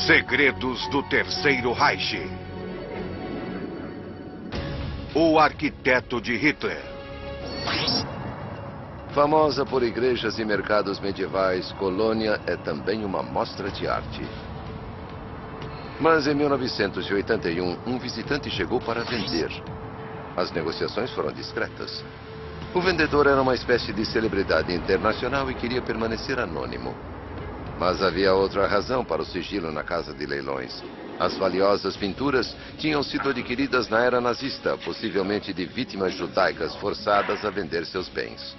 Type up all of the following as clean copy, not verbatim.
Segredos do Terceiro Reich. O arquiteto de Hitler. Famosa por igrejas e mercados medievais, Colônia é também uma mostra de arte. Mas em 1981, um visitante chegou para vender. As negociações foram discretas. O vendedor era uma espécie de celebridade internacional e queria permanecer anônimo. Mas havia outra razão para o sigilo na casa de leilões. As valiosas pinturas tinham sido adquiridas na era nazista, possivelmente de vítimas judaicas forçadas a vender seus bens.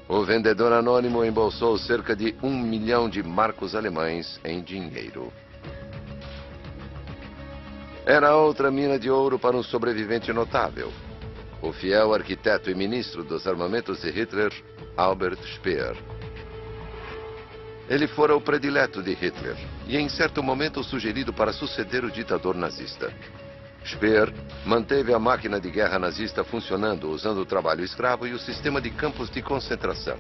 O vendedor anônimo embolsou cerca de 1 milhão de marcos alemães em dinheiro. Era outra mina de ouro para um sobrevivente notável. O fiel arquiteto e ministro dos armamentos de Hitler, Albert Speer. Ele fora o predileto de Hitler e em certo momento sugerido para suceder o ditador nazista. Speer manteve a máquina de guerra nazista funcionando usando o trabalho escravo e o sistema de campos de concentração.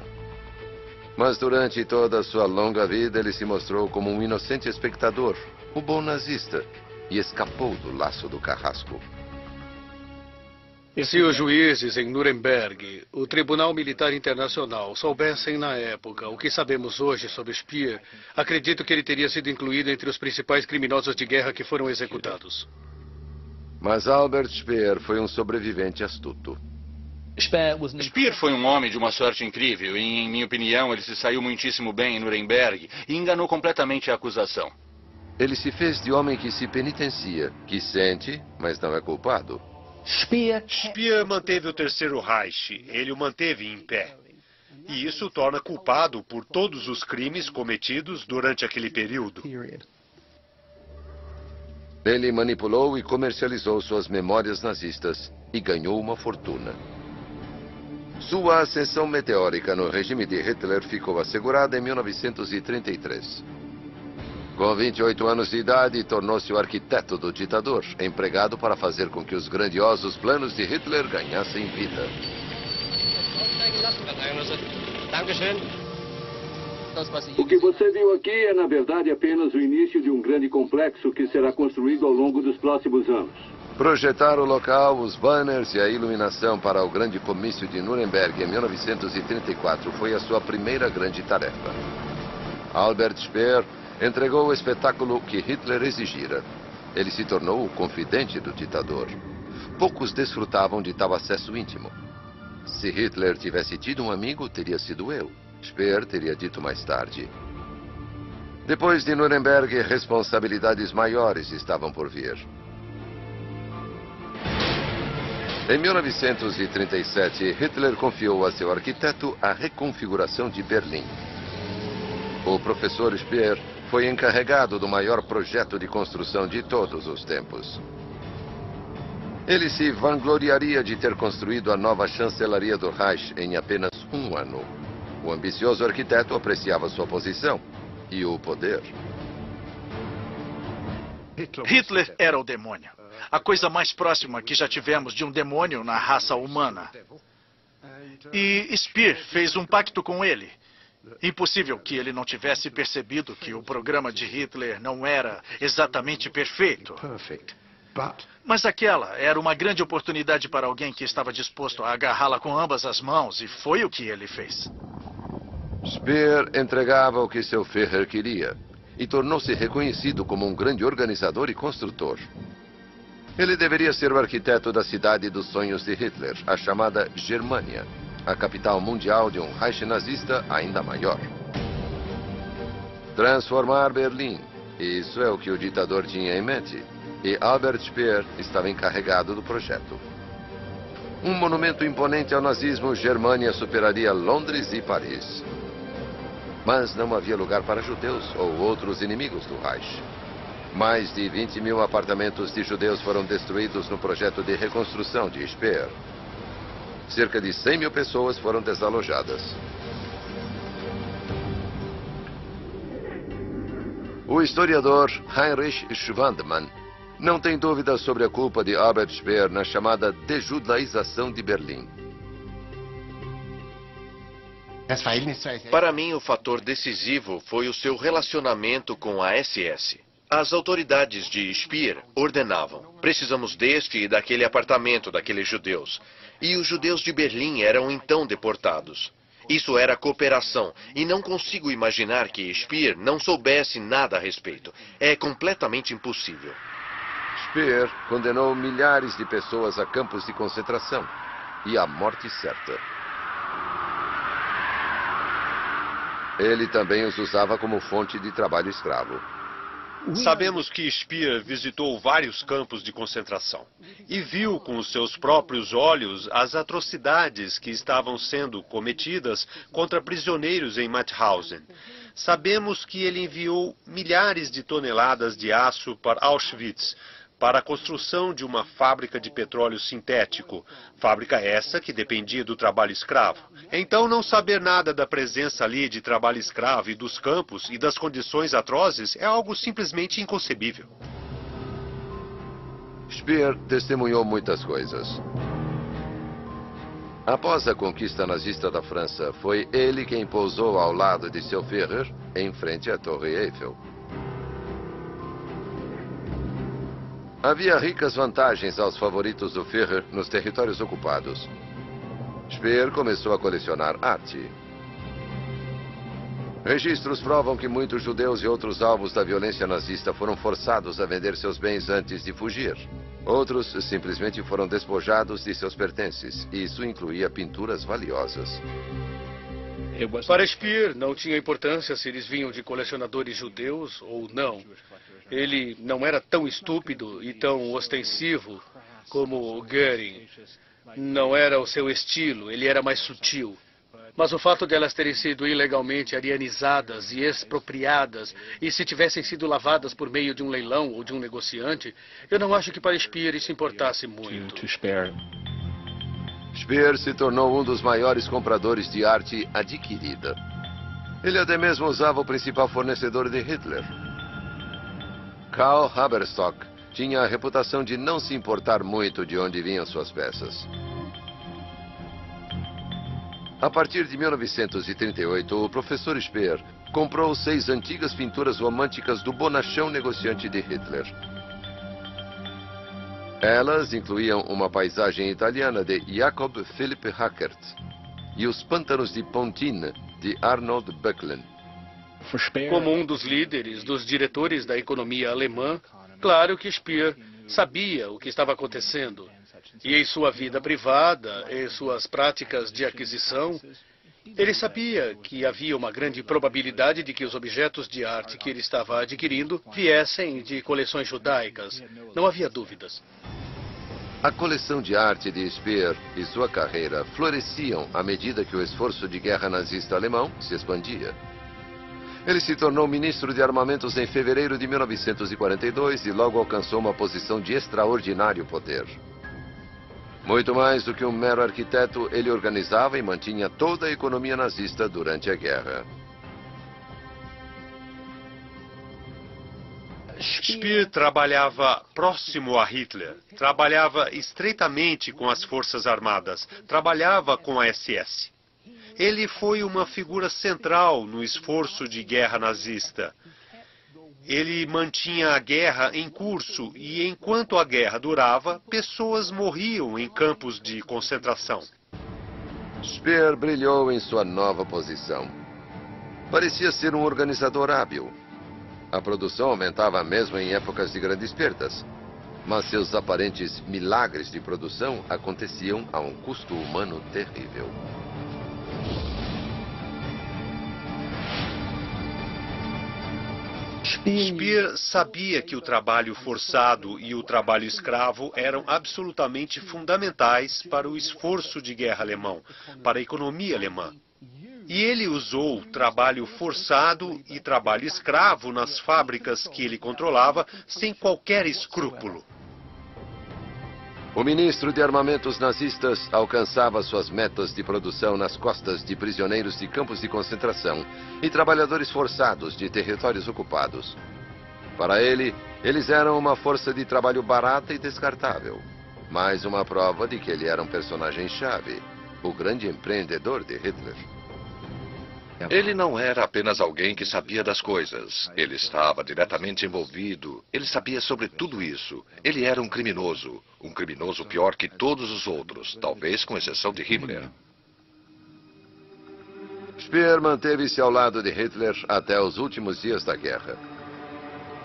Mas durante toda a sua longa vida ele se mostrou como um inocente espectador, o bom nazista, e escapou do laço do carrasco. E se os juízes em Nuremberg, o Tribunal Militar Internacional, soubessem na época o que sabemos hoje sobre Speer, acredito que ele teria sido incluído entre os principais criminosos de guerra que foram executados. Mas Albert Speer foi um sobrevivente astuto. Speer foi um homem de uma sorte incrível e, em minha opinião, ele se saiu muitíssimo bem em Nuremberg e enganou completamente a acusação. Ele se fez de homem que se penitencia, que sente, mas não é culpado. Speer manteve o Terceiro Reich. Ele o manteve em pé. E isso o torna culpado por todos os crimes cometidos durante aquele período. Ele manipulou e comercializou suas memórias nazistas e ganhou uma fortuna. Sua ascensão meteórica no regime de Hitler ficou assegurada em 1933. Com 28 anos de idade, tornou-se o arquiteto do ditador, empregado para fazer com que os grandiosos planos de Hitler ganhassem vida. O que você viu aqui é, na verdade, apenas o início de um grande complexo que será construído ao longo dos próximos anos. Projetar o local, os banners e a iluminação para o grande comício de Nuremberg em 1934 foi a sua primeira grande tarefa. Albert Speer entregou o espetáculo que Hitler exigira. Ele se tornou o confidente do ditador. Poucos desfrutavam de tal acesso íntimo. Se Hitler tivesse tido um amigo, teria sido eu. Speer teria dito mais tarde. Depois de Nuremberg, responsabilidades maiores estavam por vir. Em 1937, Hitler confiou a seu arquiteto a reconfiguração de Berlim. O professor Speer foi encarregado do maior projeto de construção de todos os tempos. Ele se vangloriaria de ter construído a nova chancelaria do Reich em apenas um ano. O ambicioso arquiteto apreciava sua posição e o poder. Hitler era o demônio. A coisa mais próxima que já tivemos de um demônio na raça humana. E Speer fez um pacto com ele. Impossível que ele não tivesse percebido que o programa de Hitler não era exatamente perfeito. Mas aquela era uma grande oportunidade para alguém que estava disposto a agarrá-la com ambas as mãos, e foi o que ele fez. Speer entregava o que seu Führer queria e tornou-se reconhecido como um grande organizador e construtor. Ele deveria ser o arquiteto da cidade dos sonhos de Hitler, a chamada Germânia, a capital mundial de um Reich nazista ainda maior. Transformar Berlim, isso é o que o ditador tinha em mente, e Albert Speer estava encarregado do projeto. Um monumento imponente ao nazismo, Germânia superaria Londres e Paris. Mas não havia lugar para judeus ou outros inimigos do Reich. Mais de 20 mil apartamentos de judeus foram destruídos no projeto de reconstrução de Speer. Cerca de 100 mil pessoas foram desalojadas. O historiador Heinrich Schwandemann não tem dúvida sobre a culpa de Albert Speer na chamada dejudaização de Berlim. Para mim, o fator decisivo foi o seu relacionamento com a SS. As autoridades de Speer ordenavam: precisamos deste e daquele apartamento daqueles judeus. E os judeus de Berlim eram então deportados. Isso era cooperação, e não consigo imaginar que Speer não soubesse nada a respeito. É completamente impossível. Speer condenou milhares de pessoas a campos de concentração e à morte certa. Ele também os usava como fonte de trabalho escravo. Sabemos que Speer visitou vários campos de concentração e viu com os seus próprios olhos as atrocidades que estavam sendo cometidas contra prisioneiros em Mauthausen. Sabemos que ele enviou milhares de toneladas de aço para Auschwitz, para a construção de uma fábrica de petróleo sintético, fábrica essa que dependia do trabalho escravo. Então, não saber nada da presença ali de trabalho escravo e dos campos e das condições atrozes é algo simplesmente inconcebível. Speer testemunhou muitas coisas. Após a conquista nazista da França, foi ele quem pousou ao lado de seu Führer em frente à Torre Eiffel. Havia ricas vantagens aos favoritos do Führer nos territórios ocupados. Speer começou a colecionar arte. Registros provam que muitos judeus e outros alvos da violência nazista foram forçados a vender seus bens antes de fugir. Outros simplesmente foram despojados de seus pertences, e isso incluía pinturas valiosas. Para Speer, não tinha importância se eles vinham de colecionadores judeus ou não. Ele não era tão estúpido e tão ostensivo como o Göring. Não era o seu estilo, ele era mais sutil. Mas o fato de elas terem sido ilegalmente arianizadas e expropriadas, e se tivessem sido lavadas por meio de um leilão ou de um negociante, eu não acho que para Speer isso importasse muito. Speer se tornou um dos maiores compradores de arte adquirida. Ele até mesmo usava o principal fornecedor de Hitler. Karl Haberstock tinha a reputação de não se importar muito de onde vinham suas peças. A partir de 1938, o professor Speer comprou 6 antigas pinturas românticas do bonachão negociante de Hitler. Elas incluíam uma paisagem italiana de Jacob Philipp Hackert e os pântanos de Pontine, de Arnold Böcklin. Como um dos líderes, dos diretores da economia alemã, claro que Speer sabia o que estava acontecendo. E em sua vida privada, em suas práticas de aquisição, ele sabia que havia uma grande probabilidade de que os objetos de arte que ele estava adquirindo viessem de coleções judaicas. Não havia dúvidas. A coleção de arte de Speer e sua carreira floresciam à medida que o esforço de guerra nazista alemão se expandia. Ele se tornou ministro de armamentos em fevereiro de 1942 e logo alcançou uma posição de extraordinário poder. Muito mais do que um mero arquiteto, ele organizava e mantinha toda a economia nazista durante a guerra. Speer trabalhava próximo a Hitler, trabalhava estreitamente com as forças armadas, trabalhava com a SS. Ele foi uma figura central no esforço de guerra nazista. Ele mantinha a guerra em curso e, enquanto a guerra durava, pessoas morriam em campos de concentração. Speer brilhou em sua nova posição. Parecia ser um organizador hábil. A produção aumentava mesmo em épocas de grandes perdas, mas seus aparentes milagres de produção aconteciam a um custo humano terrível. Speer sabia que o trabalho forçado e o trabalho escravo eram absolutamente fundamentais para o esforço de guerra alemão, para a economia alemã. E ele usou trabalho forçado e trabalho escravo nas fábricas que ele controlava sem qualquer escrúpulo. O ministro de armamentos nazistas alcançava suas metas de produção nas costas de prisioneiros de campos de concentração e trabalhadores forçados de territórios ocupados. Para ele, eles eram uma força de trabalho barata e descartável. Mais uma prova de que ele era um personagem-chave, o grande empreendedor de Hitler. Ele não era apenas alguém que sabia das coisas. Ele estava diretamente envolvido. Ele sabia sobre tudo isso. Ele era um criminoso. Um criminoso pior que todos os outros, talvez com exceção de Himmler. Speer manteve-se ao lado de Hitler até os últimos dias da guerra.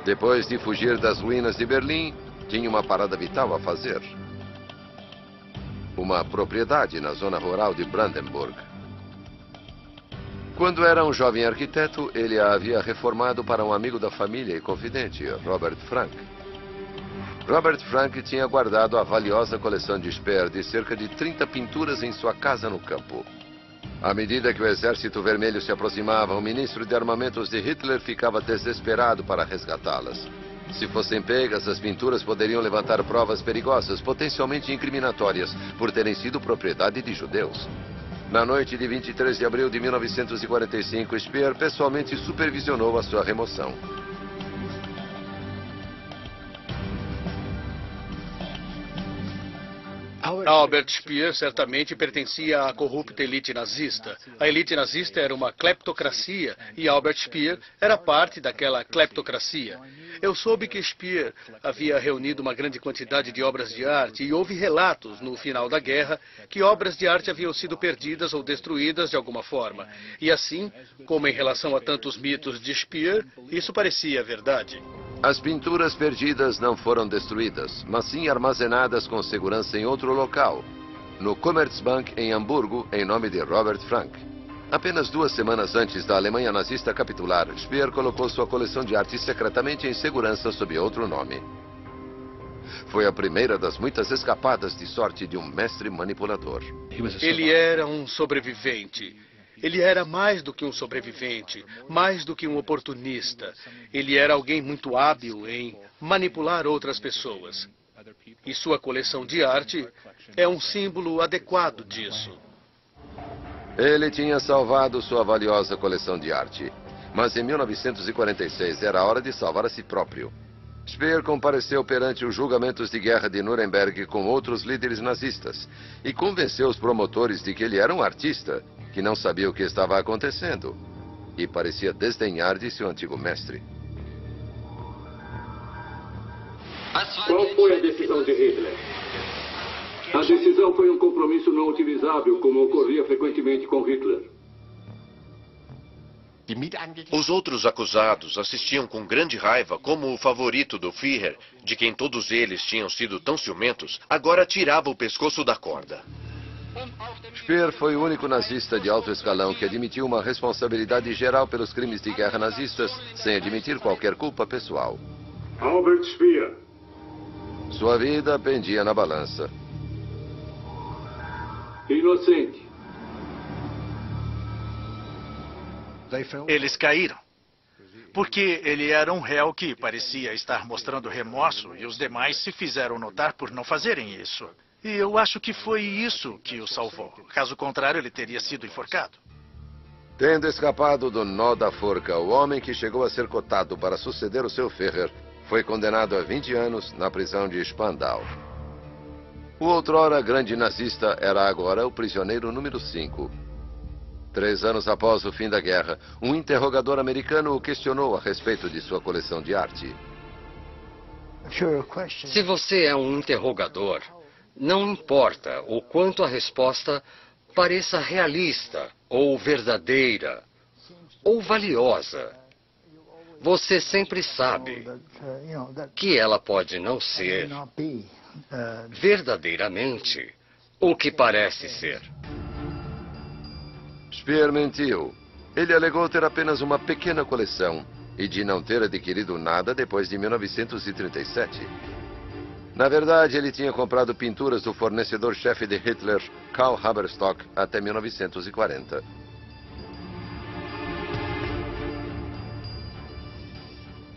Depois de fugir das ruínas de Berlim, tinha uma parada vital a fazer. Uma propriedade na zona rural de Brandenburg. Quando era um jovem arquiteto, ele a havia reformado para um amigo da família e confidente, Robert Frank. Robert Frank tinha guardado a valiosa coleção de Speer de cerca de 30 pinturas em sua casa no campo. À medida que o Exército Vermelho se aproximava, o ministro de armamentos de Hitler ficava desesperado para resgatá-las. Se fossem pegas, as pinturas poderiam levantar provas perigosas, potencialmente incriminatórias, por terem sido propriedade de judeus. Na noite de 23 de abril de 1945, Speer pessoalmente supervisionou a sua remoção. Albert Speer certamente pertencia à corrupta elite nazista. A elite nazista era uma cleptocracia e Albert Speer era parte daquela cleptocracia. Eu soube que Speer havia reunido uma grande quantidade de obras de arte e houve relatos, no final da guerra, que obras de arte haviam sido perdidas ou destruídas de alguma forma. E assim, como em relação a tantos mitos de Speer, isso parecia verdade. As pinturas perdidas não foram destruídas, mas sim armazenadas com segurança em outro local, no Commerzbank em Hamburgo, em nome de Robert Frank. Apenas 2 semanas antes da Alemanha nazista capitular, Speer colocou sua coleção de arte secretamente em segurança sob outro nome. Foi a primeira das muitas escapadas de sorte de um mestre manipulador. Ele era um sobrevivente. Ele era mais do que um sobrevivente, mais do que um oportunista. Ele era alguém muito hábil em manipular outras pessoas. E sua coleção de arte é um símbolo adequado disso. Ele tinha salvado sua valiosa coleção de arte. Mas em 1946 era hora de salvar a si próprio. Speer compareceu perante os julgamentos de guerra de Nuremberg com outros líderes nazistas e convenceu os promotores de que ele era um artista que não sabia o que estava acontecendo e parecia desdenhar de seu antigo mestre. Qual foi a decisão de Hitler? A decisão foi um compromisso não utilizável, como ocorria frequentemente com Hitler. Os outros acusados assistiam com grande raiva como o favorito do Führer, de quem todos eles tinham sido tão ciumentos, agora tirava o pescoço da corda. Speer foi o único nazista de alto escalão que admitiu uma responsabilidade geral pelos crimes de guerra nazistas, sem admitir qualquer culpa pessoal. Albert Speer. Sua vida pendia na balança. Inocente. Eles caíram. Porque ele era um réu que parecia estar mostrando remorso e os demais se fizeram notar por não fazerem isso. E eu acho que foi isso que o salvou. Caso contrário, ele teria sido enforcado. Tendo escapado do nó da forca, o homem que chegou a ser cotado para suceder o seu Führer foi condenado a 20 anos na prisão de Spandau. O outrora grande nazista era agora o prisioneiro número 5. 3 anos após o fim da guerra, um interrogador americano o questionou a respeito de sua coleção de arte. Se você é um interrogador, não importa o quanto a resposta pareça realista, ou verdadeira, ou valiosa. Você sempre sabe que ela pode não ser verdadeiramente o que parece ser. Speer mentiu. Ele alegou ter apenas uma pequena coleção e de não ter adquirido nada depois de 1937. Na verdade, ele tinha comprado pinturas do fornecedor-chefe de Hitler, Karl Haberstock, até 1940.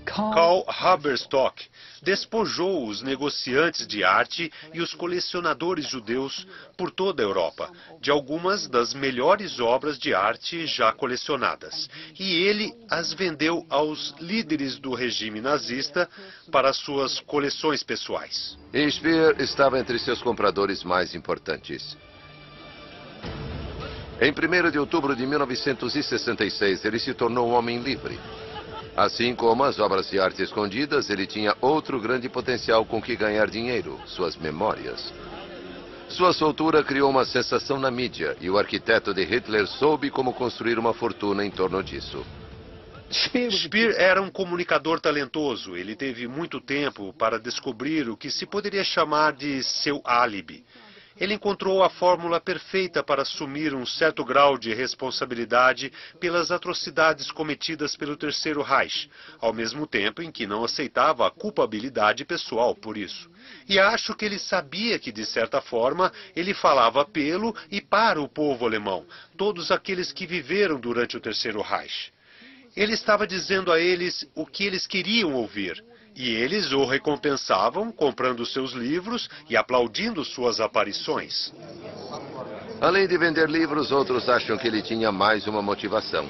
Karl Haberstock despojou os negociantes de arte e os colecionadores judeus por toda a Europa de algumas das melhores obras de arte já colecionadas. E ele as vendeu aos líderes do regime nazista para suas coleções pessoais. E Speer estava entre seus compradores mais importantes. Em 1º de outubro de 1966, ele se tornou um homem livre. Assim como as obras de arte escondidas, ele tinha outro grande potencial com que ganhar dinheiro: suas memórias. Sua soltura criou uma sensação na mídia e o arquiteto de Hitler soube como construir uma fortuna em torno disso. Speer era um comunicador talentoso. Ele teve muito tempo para descobrir o que se poderia chamar de seu álibi. Ele encontrou a fórmula perfeita para assumir um certo grau de responsabilidade pelas atrocidades cometidas pelo Terceiro Reich, ao mesmo tempo em que não aceitava a culpabilidade pessoal por isso. E acho que ele sabia que, de certa forma, ele falava pelo e para o povo alemão, todos aqueles que viveram durante o Terceiro Reich. Ele estava dizendo a eles o que eles queriam ouvir. E eles o recompensavam comprando seus livros e aplaudindo suas aparições. Além de vender livros, outros acham que ele tinha mais uma motivação: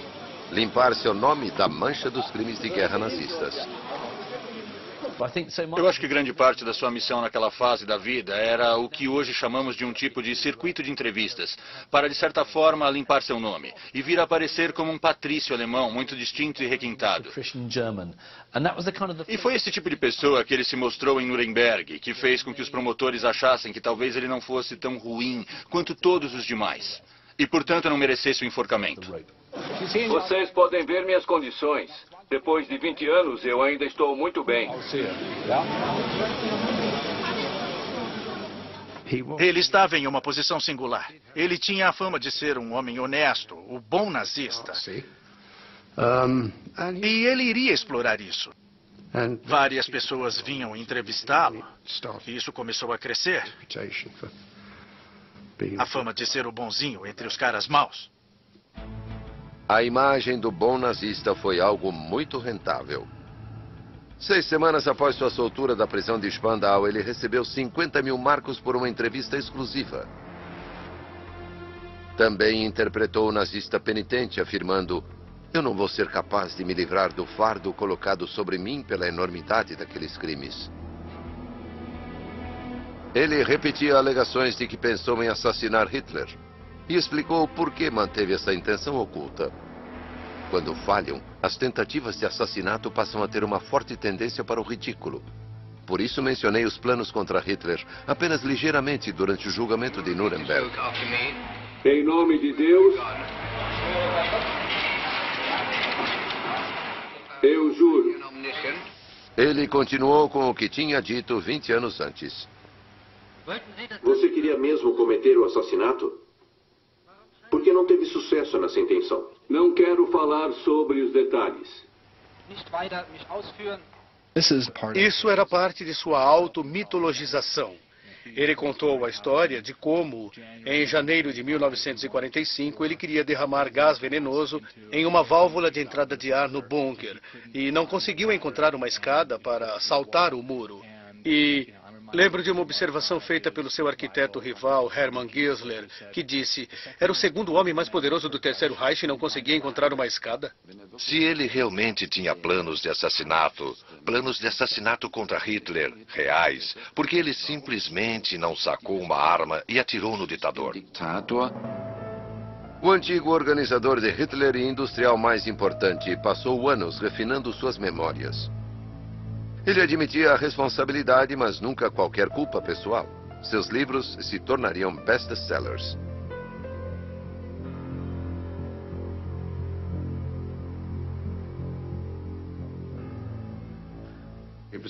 limpar seu nome da mancha dos crimes de guerra nazistas. Eu acho que grande parte da sua missão naquela fase da vida era o que hoje chamamos de um tipo de circuito de entrevistas, para, de certa forma, limpar seu nome e vir a aparecer como um patrício alemão muito distinto e requintado. E foi esse tipo de pessoa que ele se mostrou em Nuremberg, que fez com que os promotores achassem que talvez ele não fosse tão ruim quanto todos os demais, e, portanto, não merecesse o enforcamento. Vocês podem ver minhas condições. Depois de 20 anos, eu ainda estou muito bem. Ele estava em uma posição singular. Ele tinha a fama de ser um homem honesto, o bom nazista. E ele iria explorar isso. Várias pessoas vinham entrevistá-lo. E isso começou a crescer. A fama de ser o bonzinho entre os caras maus. A imagem do bom nazista foi algo muito rentável. 6 semanas após sua soltura da prisão de Spandau, ele recebeu 50.000 marcos por uma entrevista exclusiva. Também interpretou o nazista penitente, afirmando: "Eu não vou ser capaz de me livrar do fardo colocado sobre mim pela enormidade daqueles crimes." Ele repetia alegações de que pensou em assassinar Hitler e explicou por que manteve essa intenção oculta. Quando falham, as tentativas de assassinato passam a ter uma forte tendência para o ridículo. Por isso mencionei os planos contra Hitler apenas ligeiramente durante o julgamento de Nuremberg. Em nome de Deus, eu juro. Ele continuou com o que tinha dito 20 anos antes. Você queria mesmo cometer o assassinato? Por que não teve sucesso nessa intenção? Não quero falar sobre os detalhes. Isso era parte de sua automitologização. Ele contou a história de como, em janeiro de 1945, ele queria derramar gás venenoso em uma válvula de entrada de ar no bunker e não conseguiu encontrar uma escada para saltar o muro. E lembro de uma observação feita pelo seu arquiteto rival, Hermann Giesler, que disse: era o segundo homem mais poderoso do Terceiro Reich e não conseguia encontrar uma escada. Se ele realmente tinha planos de assassinato contra Hitler, reais, porque ele simplesmente não sacou uma arma e atirou no ditador. O antigo organizador de Hitler e industrial mais importante passou anos refinando suas memórias. Ele admitia a responsabilidade, mas nunca qualquer culpa pessoal. Seus livros se tornariam best-sellers.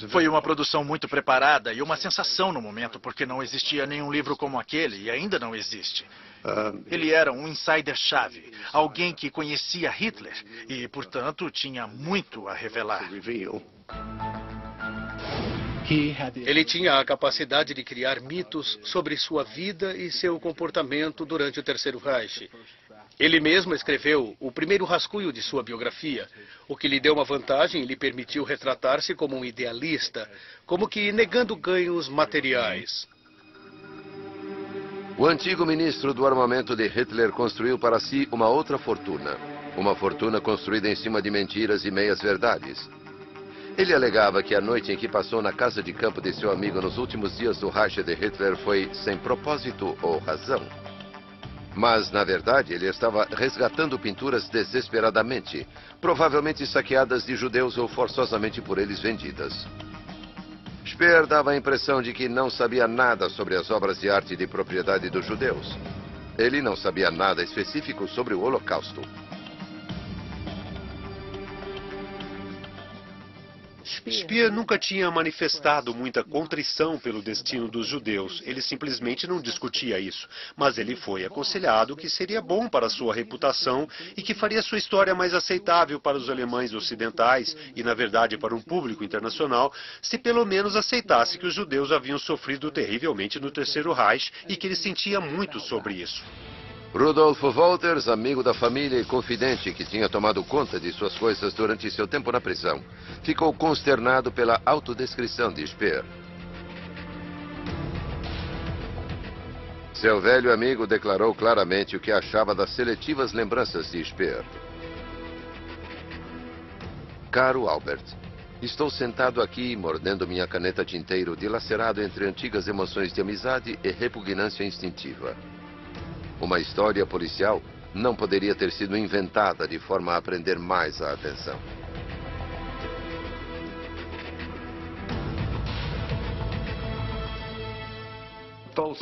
Foi uma produção muito preparada e uma sensação no momento, porque não existia nenhum livro como aquele e ainda não existe. Ele era um insider-chave, alguém que conhecia Hitler e, portanto, tinha muito a revelar. Ele tinha a capacidade de criar mitos sobre sua vida e seu comportamento durante o Terceiro Reich. Ele mesmo escreveu o primeiro rascunho de sua biografia, o que lhe deu uma vantagem e lhe permitiu retratar-se como um idealista, como que negando ganhos materiais. O antigo ministro do armamento de Hitler construiu para si uma outra fortuna. Uma fortuna construída em cima de mentiras e meias-verdades. Ele alegava que a noite em que passou na casa de campo de seu amigo nos últimos dias do Reich de Hitler foi sem propósito ou razão. Mas, na verdade, ele estava resgatando pinturas desesperadamente, provavelmente saqueadas de judeus ou forçosamente por eles vendidas. Speer dava a impressão de que não sabia nada sobre as obras de arte de propriedade dos judeus. Ele não sabia nada específico sobre o Holocausto. Speer nunca tinha manifestado muita contrição pelo destino dos judeus. Ele simplesmente não discutia isso. Mas ele foi aconselhado que seria bom para sua reputação e que faria sua história mais aceitável para os alemães ocidentais e, na verdade, para um público internacional, se pelo menos aceitasse que os judeus haviam sofrido terrivelmente no Terceiro Reich e que ele sentia muito sobre isso. Rudolf Wolters, amigo da família e confidente que tinha tomado conta de suas coisas durante seu tempo na prisão, ficou consternado pela autodescrição de Speer. Seu velho amigo declarou claramente o que achava das seletivas lembranças de Speer. Caro Albert, estou sentado aqui, mordendo minha caneta tinteiro, dilacerado entre antigas emoções de amizade e repugnância instintiva. Uma história policial não poderia ter sido inventada de forma a prender mais a atenção.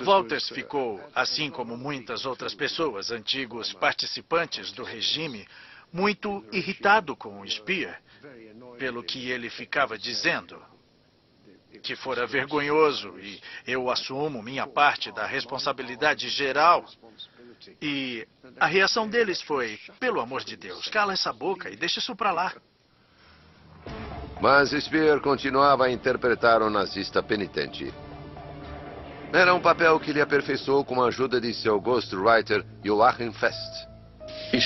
Wolters ficou, assim como muitas outras pessoas, antigos participantes do regime, muito irritado com o Speer, pelo que ele ficava dizendo. Que fora vergonhoso e eu assumo minha parte da responsabilidade geral. E a reação deles foi, pelo amor de Deus, cala essa boca e deixa isso pra lá. Mas Speer continuava a interpretar o nazista penitente. Era um papel que ele aperfeiçoou com a ajuda de seu ghostwriter Joachim Fest.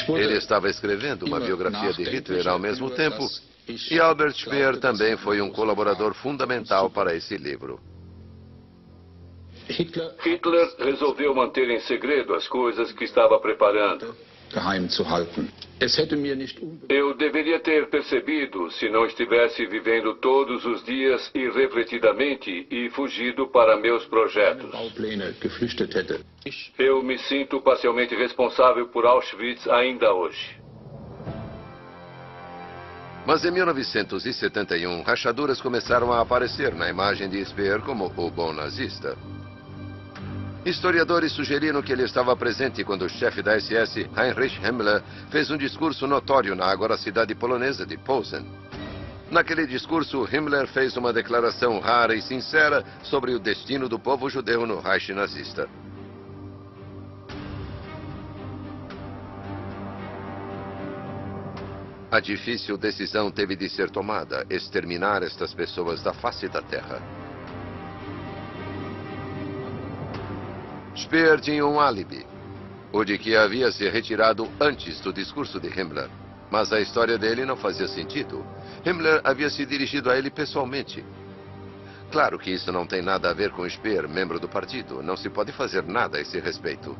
Ele estava escrevendo uma biografia de Hitler ao mesmo tempo, e Albert Speer também foi um colaborador fundamental para esse livro. Hitler resolveu manter em segredo as coisas que estava preparando. Eu deveria ter percebido se não estivesse vivendo todos os dias irrefletidamente e fugido para meus projetos. Eu me sinto parcialmente responsável por Auschwitz ainda hoje. Mas em 1971, rachaduras começaram a aparecer na imagem de Speer como o bom nazista. Historiadores sugeriram que ele estava presente quando o chefe da SS, Heinrich Himmler, fez um discurso notório na agora cidade polonesa de Posen. Naquele discurso, Himmler fez uma declaração rara e sincera sobre o destino do povo judeu no Reich nazista. A difícil decisão teve de ser tomada: exterminar estas pessoas da face da terra. Speer tinha um álibi, o de que havia se retirado antes do discurso de Himmler. Mas a história dele não fazia sentido. Himmler havia se dirigido a ele pessoalmente. Claro que isso não tem nada a ver com Speer, membro do partido. Não se pode fazer nada a esse respeito.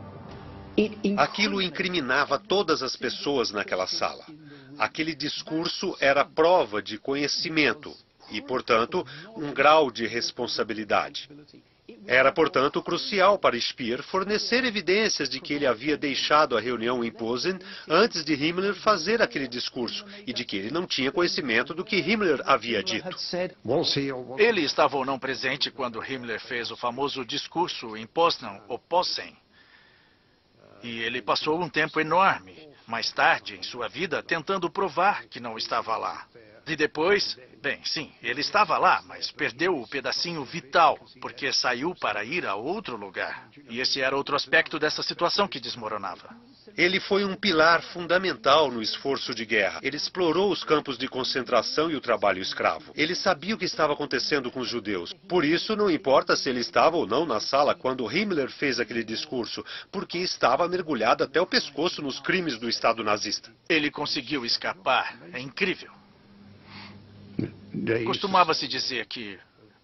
Aquilo incriminava todas as pessoas naquela sala. Aquele discurso era prova de conhecimento e, portanto, um grau de responsabilidade. Era, portanto, crucial para Speer fornecer evidências de que ele havia deixado a reunião em Posen antes de Himmler fazer aquele discurso e de que ele não tinha conhecimento do que Himmler havia dito. Ele estava ou não presente quando Himmler fez o famoso discurso em Poznan ou Posen. E ele passou um tempo enorme, mais tarde em sua vida, tentando provar que não estava lá. E depois, bem, sim, ele estava lá, mas perdeu o pedacinho vital, porque saiu para ir a outro lugar. E esse era outro aspecto dessa situação que desmoronava. Ele foi um pilar fundamental no esforço de guerra. Ele explorou os campos de concentração e o trabalho escravo. Ele sabia o que estava acontecendo com os judeus. Por isso, não importa se ele estava ou não na sala quando Himmler fez aquele discurso, porque estava mergulhado até o pescoço nos crimes do Estado nazista. Ele conseguiu escapar. É incrível. Costumava-se dizer que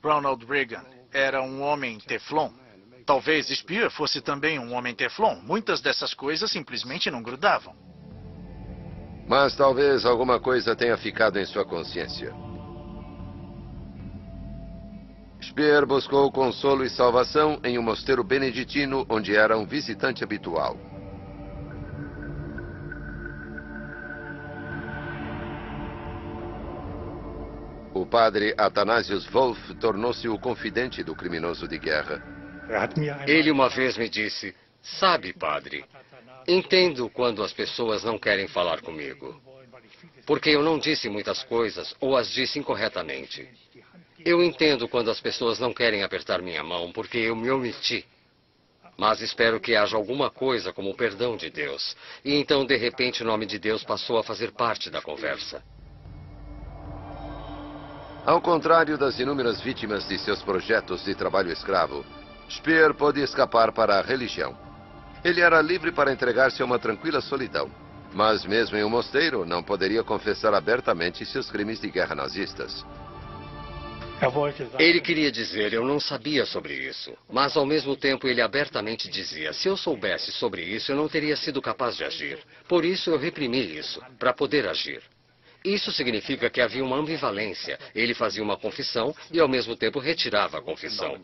Ronald Reagan era um homem teflon. Talvez Speer fosse também um homem teflon. Muitas dessas coisas simplesmente não grudavam. Mas talvez alguma coisa tenha ficado em sua consciência. Speer buscou consolo e salvação em um mosteiro beneditino onde era um visitante habitual. padre Athanasius Wolff tornou-se o confidente do criminoso de guerra. Ele uma vez me disse: sabe, padre, entendo quando as pessoas não querem falar comigo, porque eu não disse muitas coisas ou as disse incorretamente. Eu entendo quando as pessoas não querem apertar minha mão porque eu me omiti. Mas espero que haja alguma coisa como o perdão de Deus. E então, de repente, o nome de Deus passou a fazer parte da conversa. Ao contrário das inúmeras vítimas de seus projetos de trabalho escravo, Speer pôde escapar para a religião. Ele era livre para entregar-se a uma tranquila solidão. Mas mesmo em um mosteiro, não poderia confessar abertamente seus crimes de guerra nazistas. Ele queria dizer: eu não sabia sobre isso. Mas, ao mesmo tempo, ele abertamente dizia: se eu soubesse sobre isso, eu não teria sido capaz de agir. Por isso, eu reprimi isso, para poder agir. Isso significa que havia uma ambivalência. Ele fazia uma confissão e, ao mesmo tempo, retirava a confissão.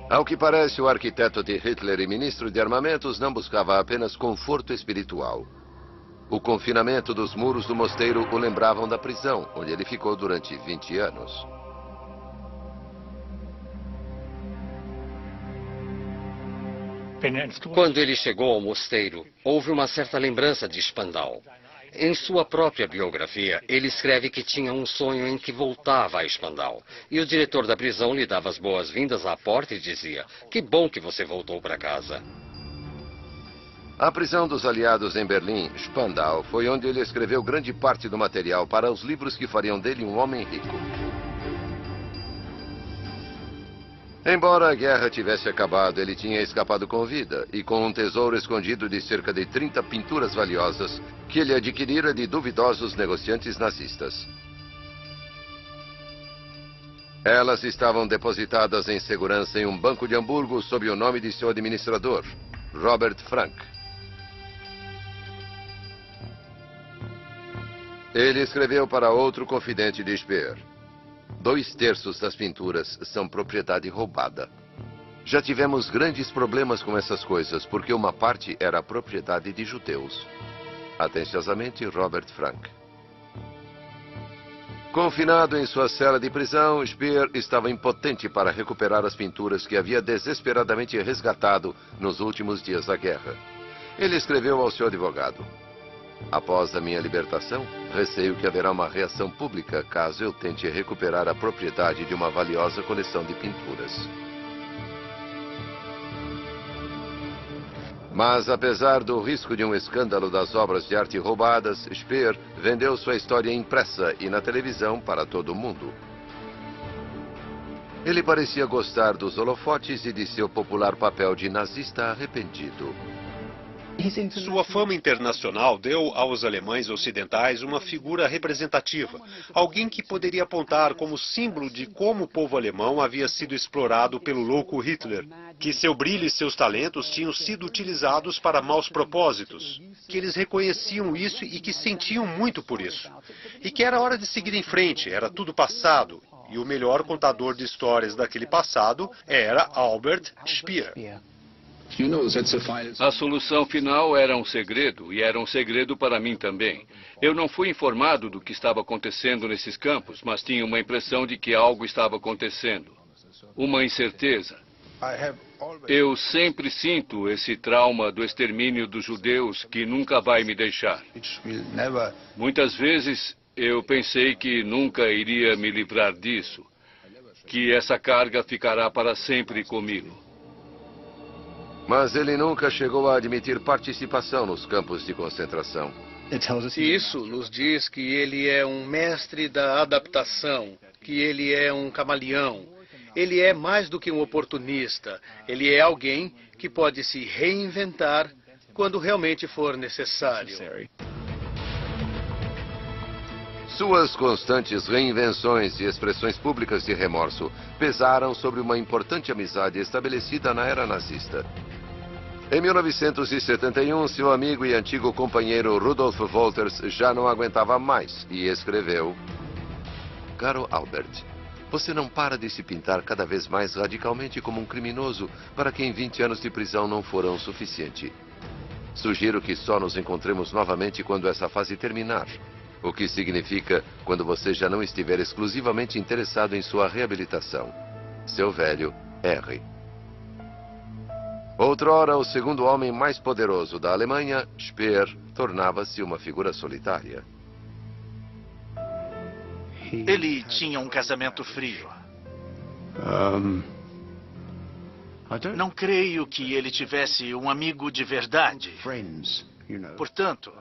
Ao que parece, o arquiteto de Hitler e ministro de armamentos não buscava apenas conforto espiritual. O confinamento dos muros do mosteiro o lembravam da prisão, onde ele ficou durante 20 anos. Quando ele chegou ao mosteiro, houve uma certa lembrança de Spandau. Em sua própria biografia, ele escreve que tinha um sonho em que voltava a Spandau. E o diretor da prisão lhe dava as boas-vindas à porta e dizia: que bom que você voltou para casa. A prisão dos aliados em Berlim, Spandau, foi onde ele escreveu grande parte do material para os livros que fariam dele um homem rico. Embora a guerra tivesse acabado, ele tinha escapado com vida e com um tesouro escondido de cerca de 30 pinturas valiosas que ele adquirira de duvidosos negociantes nazistas. Elas estavam depositadas em segurança em um banco de Hamburgo sob o nome de seu administrador, Robert Frank. Ele escreveu para outro confidente de Speer: 2/3 das pinturas são propriedade roubada. Já tivemos grandes problemas com essas coisas, porque uma parte era propriedade de judeus. Atenciosamente, Robert Frank. Confinado em sua cela de prisão, Speer estava impotente para recuperar as pinturas que havia desesperadamente resgatado nos últimos dias da guerra. Ele escreveu ao seu advogado: após a minha libertação, receio que haverá uma reação pública caso eu tente recuperar a propriedade de uma valiosa coleção de pinturas. Mas, apesar do risco de um escândalo das obras de arte roubadas, Speer vendeu sua história impressa e na televisão para todo o mundo. Ele parecia gostar dos holofotes e de seu popular papel de nazista arrependido. Sua fama internacional deu aos alemães ocidentais uma figura representativa, alguém que poderia apontar como símbolo de como o povo alemão havia sido explorado pelo louco Hitler, que seu brilho e seus talentos tinham sido utilizados para maus propósitos, que eles reconheciam isso e que sentiam muito por isso, e que era hora de seguir em frente, era tudo passado, e o melhor contador de histórias daquele passado era Albert Speer. A solução final era um segredo, e era um segredo para mim também. Eu não fui informado do que estava acontecendo nesses campos, mas tinha uma impressão de que algo estava acontecendo. Uma incerteza. Eu sempre sinto esse trauma do extermínio dos judeus que nunca vai me deixar. Muitas vezes eu pensei que nunca iria me livrar disso, que essa carga ficará para sempre comigo. Mas ele nunca chegou a admitir participação nos campos de concentração. Isso nos diz que ele é um mestre da adaptação, que ele é um camaleão. Ele é mais do que um oportunista. Ele é alguém que pode se reinventar quando realmente for necessário. Suas constantes reinvenções e expressões públicas de remorso pesaram sobre uma importante amizade estabelecida na era nazista. Em 1971, seu amigo e antigo companheiro Rudolf Wolters já não aguentava mais e escreveu: caro Albert, você não para de se pintar cada vez mais radicalmente como um criminoso para quem 20 anos de prisão não foram o suficiente. Sugiro que só nos encontremos novamente quando essa fase terminar. O que significa quando você já não estiver exclusivamente interessado em sua reabilitação. Seu velho R. Outrora, o segundo homem mais poderoso da Alemanha, Speer, tornava-se uma figura solitária. Ele tinha um casamento frio. Não creio que ele tivesse um amigo de verdade. Portanto,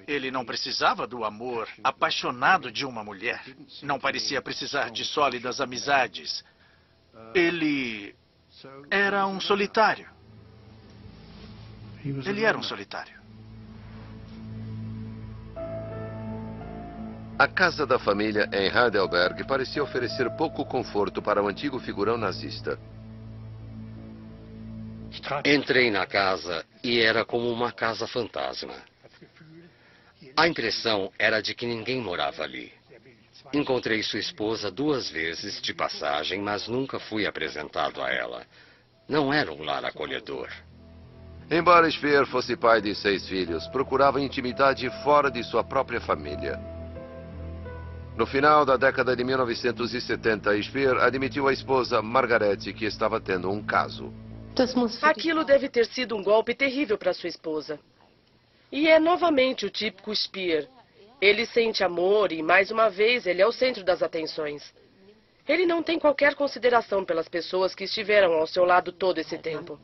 ele não precisava do amor apaixonado de uma mulher. Não parecia precisar de sólidas amizades. Ele era um solitário. Ele era um solitário. A casa da família em Heidelberg parecia oferecer pouco conforto para o antigo figurão nazista. Entrei na casa e era como uma casa fantasma. A impressão era de que ninguém morava ali. Encontrei sua esposa 2 vezes de passagem, mas nunca fui apresentado a ela. Não era um lar acolhedor. Embora Speer fosse pai de 6 filhos, procurava intimidade fora de sua própria família. No final da década de 1970, Speer admitiu à esposa Margarete que estava tendo um caso. Aquilo deve ter sido um golpe terrível para sua esposa. E é novamente o típico Speer. Ele sente amor e, mais uma vez, ele é o centro das atenções. Ele não tem qualquer consideração pelas pessoas que estiveram ao seu lado todo esse tempo.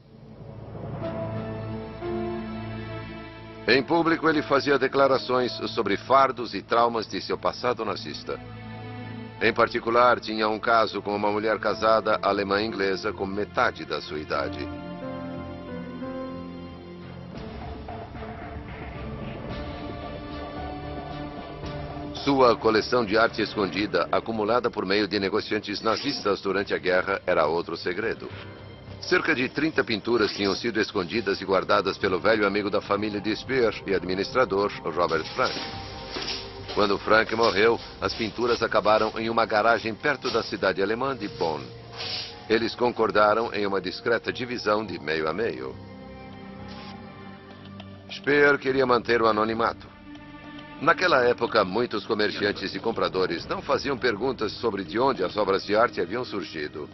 Em público, ele fazia declarações sobre fardos e traumas de seu passado nazista. Em particular, tinha um caso com uma mulher casada alemã-inglesa com metade da sua idade. Sua coleção de arte escondida, acumulada por meio de negociantes nazistas durante a guerra, era outro segredo. Cerca de 30 pinturas tinham sido escondidas e guardadas pelo velho amigo da família de Speer e administrador, Robert Frank. Quando Frank morreu, as pinturas acabaram em uma garagem perto da cidade alemã de Bonn. Eles concordaram em uma discreta divisão de meio a meio. Speer queria manter o anonimato. Naquela época, muitos comerciantes e compradores não faziam perguntas sobre de onde as obras de arte haviam surgido.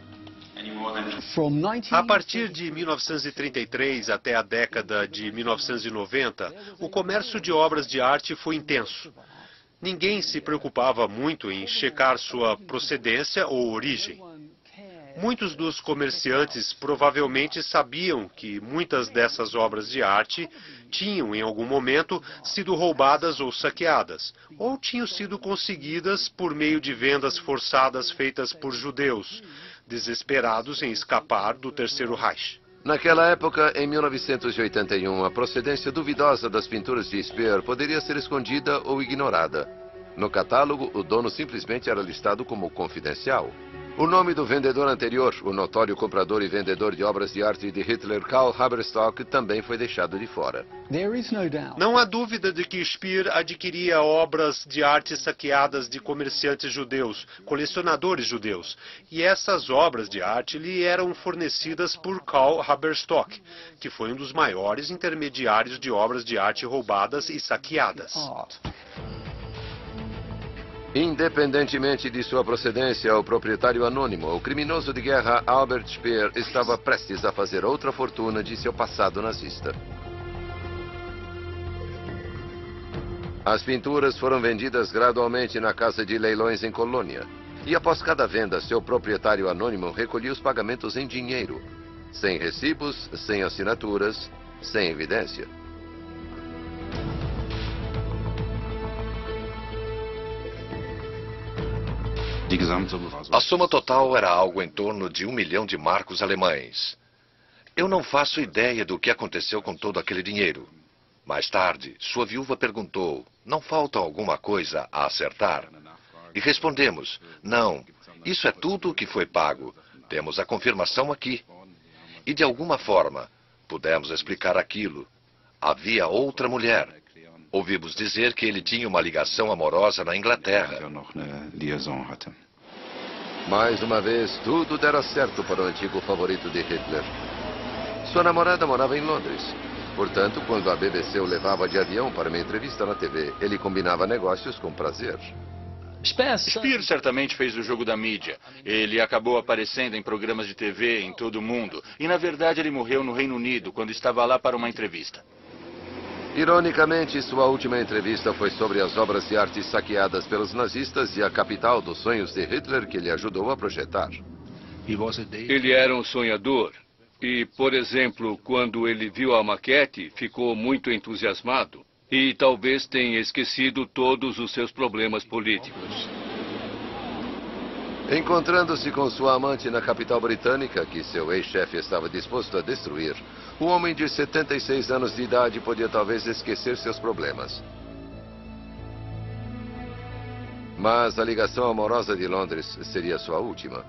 A partir de 1933 até a década de 1990, o comércio de obras de arte foi intenso. Ninguém se preocupava muito em checar sua procedência ou origem. Muitos dos comerciantes provavelmente sabiam que muitas dessas obras de arte tinham, em algum momento, sido roubadas ou saqueadas, ou tinham sido conseguidas por meio de vendas forçadas feitas por judeus, desesperados em escapar do Terceiro Reich. Naquela época, em 1981, a procedência duvidosa das pinturas de Speer poderia ser escondida ou ignorada. No catálogo, o dono simplesmente era listado como confidencial. O nome do vendedor anterior, o notório comprador e vendedor de obras de arte de Hitler, Karl Haberstock, também foi deixado de fora. Não há dúvida de que Speer adquiria obras de arte saqueadas de comerciantes judeus, colecionadores judeus, e essas obras de arte lhe eram fornecidas por Karl Haberstock, que foi um dos maiores intermediários de obras de arte roubadas e saqueadas. Independentemente de sua procedência, o proprietário anônimo, o criminoso de guerra Albert Speer, estava prestes a fazer outra fortuna de seu passado nazista. As pinturas foram vendidas gradualmente na casa de leilões em Colônia. E após cada venda, seu proprietário anônimo recolhia os pagamentos em dinheiro, sem recibos, sem assinaturas, sem evidência. A soma total era algo em torno de 1 milhão de marcos alemães. Eu não faço ideia do que aconteceu com todo aquele dinheiro. Mais tarde, sua viúva perguntou, não falta alguma coisa a acertar? E respondemos, não, isso é tudo o que foi pago. Temos a confirmação aqui. E de alguma forma, pudemos explicar aquilo. Havia outra mulher. Ouvimos dizer que ele tinha uma ligação amorosa na Inglaterra. Mais uma vez, tudo dera certo para o antigo favorito de Hitler. Sua namorada morava em Londres. Portanto, quando a BBC o levava de avião para uma entrevista na TV, ele combinava negócios com prazer. Speer certamente fez o jogo da mídia. Ele acabou aparecendo em programas de TV em todo o mundo. E, na verdade, ele morreu no Reino Unido, quando estava lá para uma entrevista. Ironicamente, sua última entrevista foi sobre as obras de arte saqueadas pelos nazistas e a capital dos sonhos de Hitler que ele ajudou a projetar. Ele era um sonhador. E, por exemplo, quando ele viu a maquete, ficou muito entusiasmado. E talvez tenha esquecido todos os seus problemas políticos. Encontrando-se com sua amante na capital britânica, que seu ex-chefe estava disposto a destruir, o homem de 76 anos de idade podia talvez esquecer seus problemas. Mas a ligação amorosa de Londres seria sua última.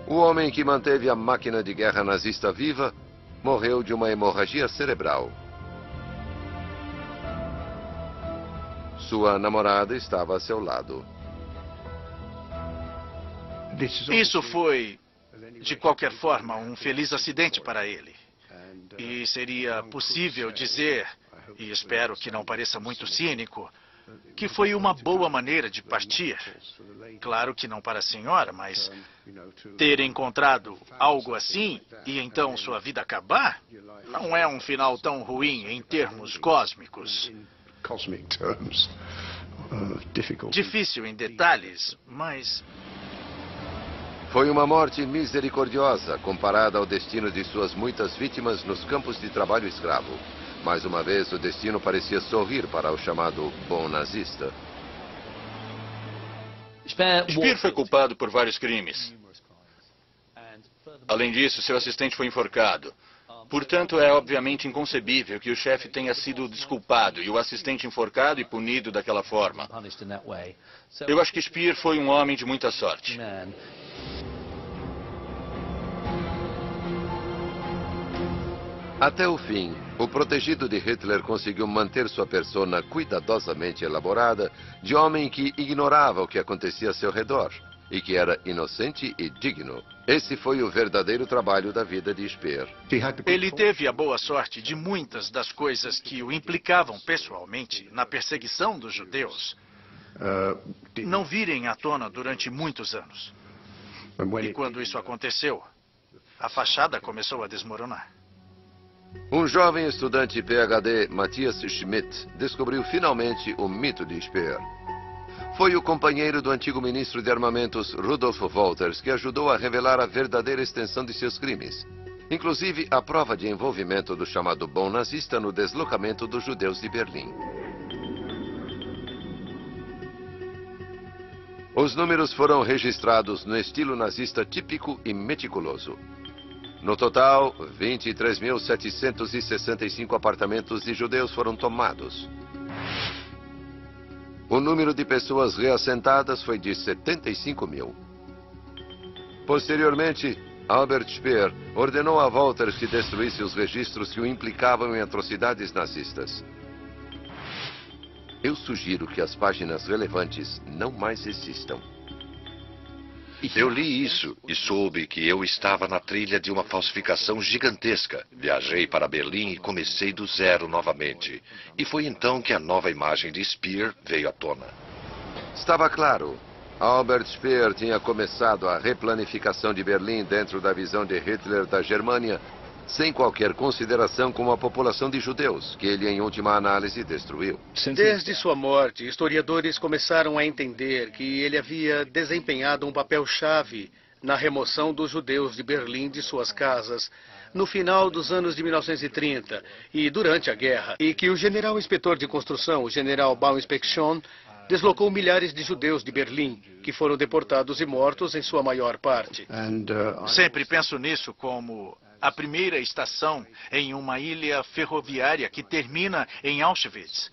O homem que manteve a máquina de guerra nazista viva morreu de uma hemorragia cerebral. Sua namorada estava a seu lado. Isso foi, de qualquer forma, um feliz acidente para ele. E seria possível dizer, e espero que não pareça muito cínico, que foi uma boa maneira de partir. Claro que não para a senhora, mas ter encontrado algo assim e então sua vida acabar, não é um final tão ruim em termos cósmicos. Difícil em detalhes, mas... Foi uma morte misericordiosa comparada ao destino de suas muitas vítimas nos campos de trabalho escravo. Mais uma vez, o destino parecia sorrir para o chamado bom nazista. Speer foi culpado por vários crimes. Além disso, seu assistente foi enforcado. Portanto, é obviamente inconcebível que o chefe tenha sido desculpado e o assistente enforcado e punido daquela forma. Eu acho que Speer foi um homem de muita sorte. Até o fim, o protegido de Hitler conseguiu manter sua persona cuidadosamente elaborada de homem que ignorava o que acontecia a seu redor e que era inocente e digno. Esse foi o verdadeiro trabalho da vida de Speer. Ele teve a boa sorte de muitas das coisas que o implicavam pessoalmente na perseguição dos judeus não virem à tona durante muitos anos. E quando isso aconteceu, a fachada começou a desmoronar. Um jovem estudante PhD, Matthias Schmidt, descobriu finalmente o mito de Speer. Foi o companheiro do antigo ministro de armamentos Rudolf Wolters que ajudou a revelar a verdadeira extensão de seus crimes, inclusive a prova de envolvimento do chamado bom nazista no deslocamento dos judeus de Berlim. Os números foram registrados no estilo nazista típico e meticuloso. No total, 23.765 apartamentos de judeus foram tomados. O número de pessoas reassentadas foi de 75 mil. Posteriormente, Albert Speer ordenou a Wolters que destruísse os registros que o implicavam em atrocidades nazistas. Eu sugiro que as páginas relevantes não mais existam. Eu li isso e soube que eu estava na trilha de uma falsificação gigantesca. Viajei para Berlim e comecei do zero novamente. E foi então que a nova imagem de Speer veio à tona. Estava claro. Albert Speer tinha começado a replanificação de Berlim dentro da visão de Hitler da Germânia, sem qualquer consideração com a população de judeus, que ele, em última análise, destruiu. Desde sua morte, historiadores começaram a entender que ele havia desempenhado um papel-chave na remoção dos judeus de Berlim de suas casas no final dos anos de 1930 e durante a guerra, e que o general inspetor de construção, o general Bauinspection, deslocou milhares de judeus de Berlim, que foram deportados e mortos em sua maior parte. Sempre penso nisso como a primeira estação em uma ilha ferroviária que termina em Auschwitz,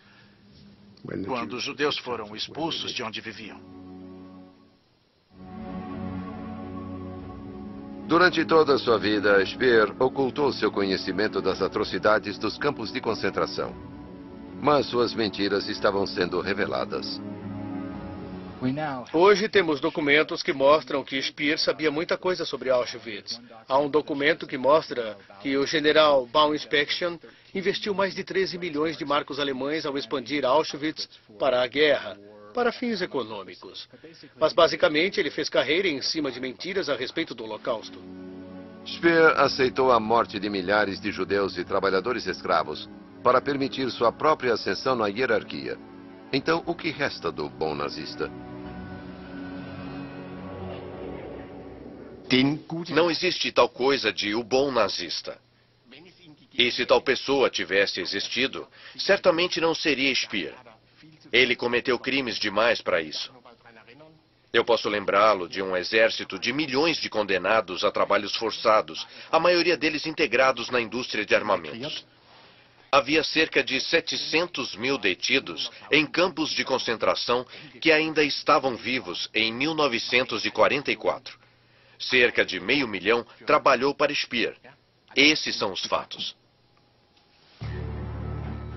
quando os judeus foram expulsos de onde viviam. Durante toda a sua vida, Speer ocultou seu conhecimento das atrocidades dos campos de concentração. Mas suas mentiras estavam sendo reveladas. Hoje temos documentos que mostram que Speer sabia muita coisa sobre Auschwitz. Há um documento que mostra que o general Bauinspection investiu mais de 13 milhões de marcos alemães ao expandir Auschwitz para a guerra, para fins econômicos. Mas basicamente ele fez carreira em cima de mentiras a respeito do Holocausto. Speer aceitou a morte de milhares de judeus e trabalhadores escravos para permitir sua própria ascensão na hierarquia. Então, o que resta do bom nazista? Não existe tal coisa de o bom nazista. E se tal pessoa tivesse existido, certamente não seria Speer. Ele cometeu crimes demais para isso. Eu posso lembrá-lo de um exército de milhões de condenados a trabalhos forçados, a maioria deles integrados na indústria de armamentos. Havia cerca de 700 mil detidos em campos de concentração que ainda estavam vivos em 1944. Cerca de 500 mil trabalhou para Speer. Esses são os fatos.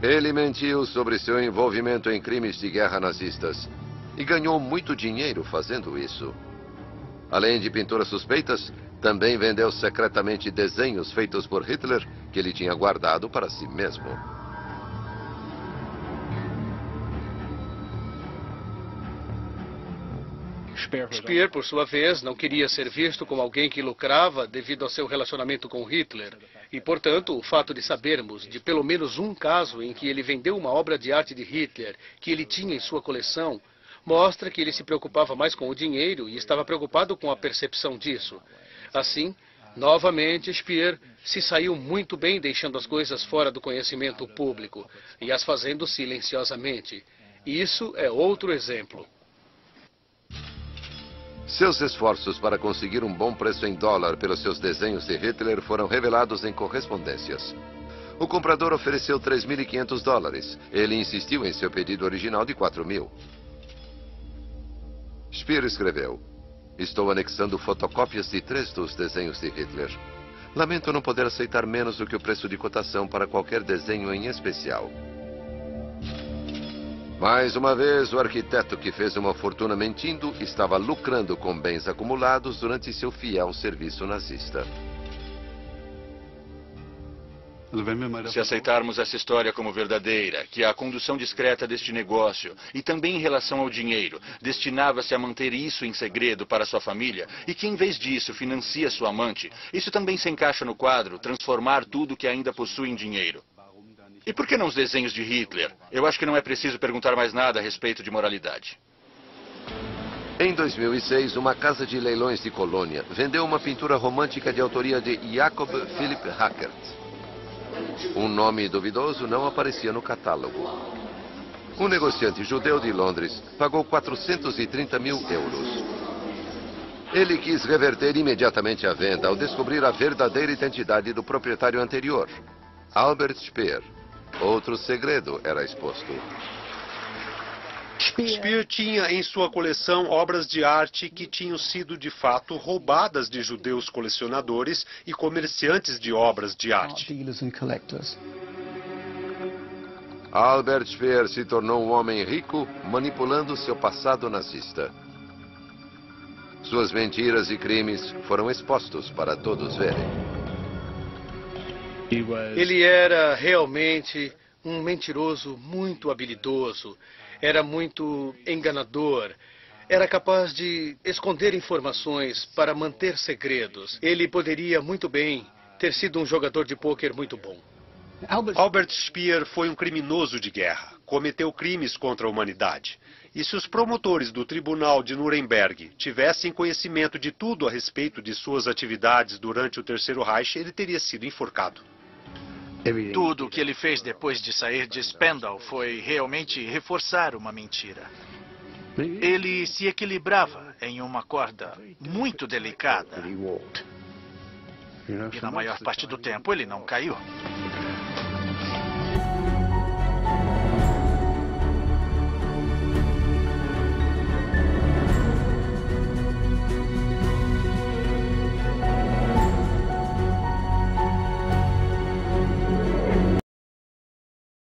Ele mentiu sobre seu envolvimento em crimes de guerra nazistas e ganhou muito dinheiro fazendo isso. Além de pinturas suspeitas, também vendeu secretamente desenhos feitos por Hitler que ele tinha guardado para si mesmo. Speer, por sua vez, não queria ser visto como alguém que lucrava devido ao seu relacionamento com Hitler. E, portanto, o fato de sabermos de pelo menos um caso em que ele vendeu uma obra de arte de Hitler que ele tinha em sua coleção mostra que ele se preocupava mais com o dinheiro e estava preocupado com a percepção disso. Assim, novamente, Speer se saiu muito bem deixando as coisas fora do conhecimento público e as fazendo silenciosamente. Isso é outro exemplo. Seus esforços para conseguir um bom preço em dólar pelos seus desenhos de Hitler foram revelados em correspondências. O comprador ofereceu $3.500. Ele insistiu em seu pedido original de $4.000. Speer escreveu: "Estou anexando fotocópias de 3 dos desenhos de Hitler. Lamento não poder aceitar menos do que o preço de cotação para qualquer desenho em especial." Mais uma vez, o arquiteto que fez uma fortuna mentindo estava lucrando com bens acumulados durante seu fiel serviço nazista. Se aceitarmos essa história como verdadeira, que a condução discreta deste negócio, e também em relação ao dinheiro, destinava-se a manter isso em segredo para sua família, e que em vez disso financia sua amante, isso também se encaixa no quadro transformar tudo que ainda possui em dinheiro. E por que não os desenhos de Hitler? Eu acho que não é preciso perguntar mais nada a respeito de moralidade. Em 2006, uma casa de leilões de Colônia vendeu uma pintura romântica de autoria de Jacob Philipp Hackert. Um nome duvidoso não aparecia no catálogo. Um negociante judeu de Londres pagou 430 mil euros. Ele quis reverter imediatamente a venda ao descobrir a verdadeira identidade do proprietário anterior, Albert Speer. Outro segredo era exposto. Speer tinha em sua coleção obras de arte que tinham sido de fato roubadas de judeus colecionadores e comerciantes de obras de arte. Albert Speer se tornou um homem rico manipulando seu passado nazista. Suas mentiras e crimes foram expostos para todos verem. Ele era realmente um mentiroso muito habilidoso. Era muito enganador. Era capaz de esconder informações para manter segredos. Ele poderia muito bem ter sido um jogador de pôquer muito bom. Albert Speer foi um criminoso de guerra. Cometeu crimes contra a humanidade. E se os promotores do Tribunal de Nuremberg tivessem conhecimento de tudo a respeito de suas atividades durante o Terceiro Reich, ele teria sido enforcado. Tudo o que ele fez depois de sair de Spandau foi realmente reforçar uma mentira. Ele se equilibrava em uma corda muito delicada. E na maior parte do tempo ele não caiu.